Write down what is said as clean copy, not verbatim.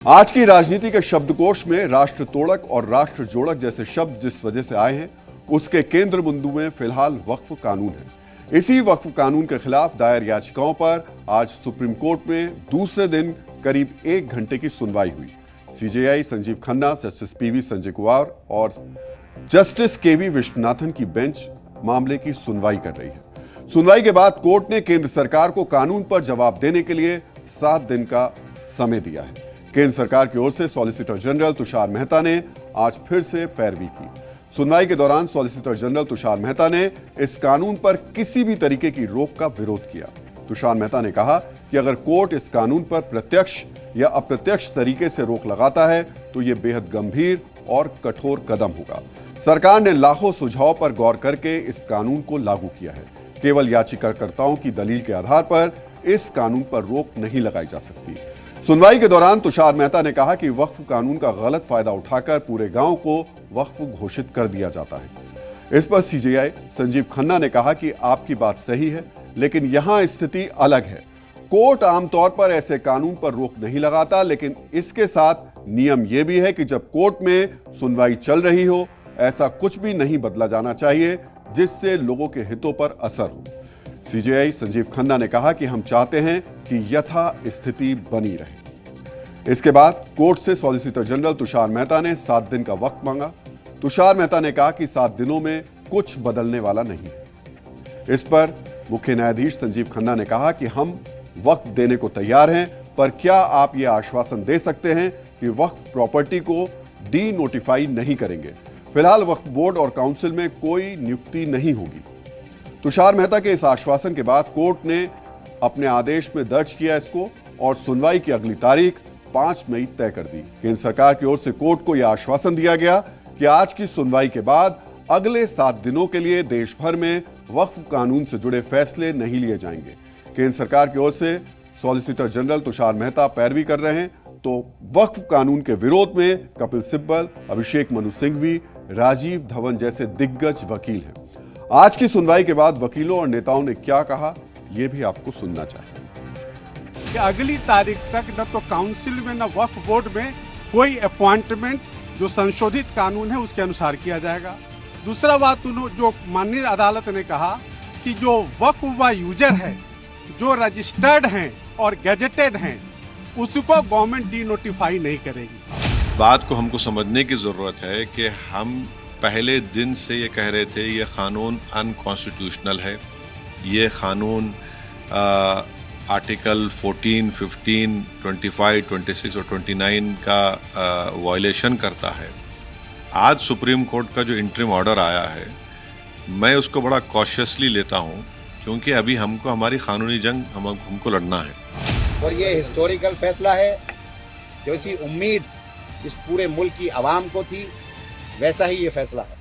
आज की राजनीति के शब्दकोश में राष्ट्र तोड़क और राष्ट्र जोड़क जैसे शब्द जिस वजह से आए हैं, उसके केंद्र बिंदु में फिलहाल वक्फ कानून है। इसी वक्फ कानून के खिलाफ दायर याचिकाओं पर आज सुप्रीम कोर्ट में दूसरे दिन करीब 1 घंटे की सुनवाई हुई। CJI Sanjeev Khanna, justice PV Sanjay Kumar और जस्टिस केवी विश्वनाथन की बेंच मामले की सुनवाई कर रही है। सुनवाई के बाद कोर्ट ने केंद्र सरकार को कानून पर जवाब देने के लिए 7 दिन का समय दिया है। केंद्र सरकार की ओर से सॉलिसिटर जनरल तुषार मेहता ने आज फिर से पैरवी की। सुनवाई के दौरान सॉलिसिटर जनरल तुषार मेहता ने इस कानून पर किसी भी तरीके की रोक का विरोध किया। तुषार मेहता ने कहा कि अगर कोर्ट इस कानून पर प्रत्यक्ष या अप्रत्यक्ष तरीके से रोक लगाता है तो यह बेहद गंभीर और कठोर कदम होगा। सरकार ने लाखों सुझावों पर गौर करके इस कानून को लागू किया है। केवल याचिकाकर्ताओं की दलील के आधार पर इस कानून पर रोक नहीं लगाई जा सकती। सुनवाई के दौरान तुषार मेहता ने कहा कि वक्फ कानून का गलत फायदा उठाकर पूरे गांव को वक्फ घोषित कर दिया जाता है। इस पर सीजेआई संजीव खन्ना ने कहा कि आपकी बात सही है, लेकिन यहां स्थिति अलग है। कोर्ट आमतौर पर ऐसे कानून पर रोक नहीं लगाता, लेकिन इसके साथ नियम यह भी है कि जब कोर्ट में सुनवाई चल रही हो, ऐसा कुछ भी नहीं बदला जाना चाहिए जिससे लोगों के हितों पर असर हो। सीजेआई संजीव खन्ना ने कहा कि हम चाहते हैं कि यथा स्थिति बनी रहे। इसके बाद कोर्ट से सॉलिसिटर जनरल तुषार मेहता ने 7 दिन का वक्त मांगा। तुषार मेहता ने कहा कि 7 दिनों में कुछ बदलने वाला नहीं है। इस पर मुख्य न्यायाधीश संजीव खन्ना ने कहा कि हम वक्त देने को तैयार हैं, पर क्या आप यह आश्वासन दे सकते हैं कि वक्फ प्रॉपर्टी को डी नोटिफाई नहीं करेंगे? फिलहाल वक्फ बोर्ड और काउंसिल में कोई नियुक्ति नहीं होगी। तुषार मेहता के इस आश्वासन के बाद कोर्ट ने अपने आदेश में दर्ज किया इसको और सुनवाई की अगली तारीख 5 मई तय कर दी। केंद्र सरकार की ओर से कोर्ट को यह आश्वासन दिया गया कि आज की सुनवाई के बाद अगले 7 दिनों के लिए देश भर में वक्फ कानून से जुड़े फैसले नहीं लिए जाएंगे। केंद्र सरकार की ओर से सॉलिसिटर जनरल तुषार मेहता पैरवी कर रहे हैं, तो वक्फ कानून के विरोध में कपिल सिब्बल, अभिषेक मनु सिंघवी, राजीव धवन जैसे दिग्गज वकील हैं। आज की सुनवाई के बाद वकीलों और नेताओं ने क्या कहा, यह भी आपको सुनना चाहिए। अगली तारीख तक न तो काउंसिल में न वक्फ बोर्ड में कोई अपॉइंटमेंट जो संशोधित कानून है उसके अनुसार किया जाएगा। दूसरा बात जो माननीय अदालत ने कहा कि जो वक्फ व यूजर है, जो रजिस्टर्ड हैं और गैजेटेड हैं, उसको गवर्नमेंट डी नोटिफाई नहीं करेगी। बात को हमको समझने की जरूरत है कि हम पहले दिन से ये कह रहे थे ये कानून अनकॉन्स्टिट्यूशनल है। ये कानून आर्टिकल 14, 15, 25, 26 और 29 का वायलेशन करता है। आज सुप्रीम कोर्ट का जो इंटरिम ऑर्डर आया है, मैं उसको बड़ा कॉशियसली लेता हूं, क्योंकि अभी हमको हमारी कानूनी जंग हमको लड़ना है। और ये हिस्टोरिकल फैसला है। जैसी उम्मीद इस पूरे मुल्क की आवाम को थी, वैसा ही ये फैसला है।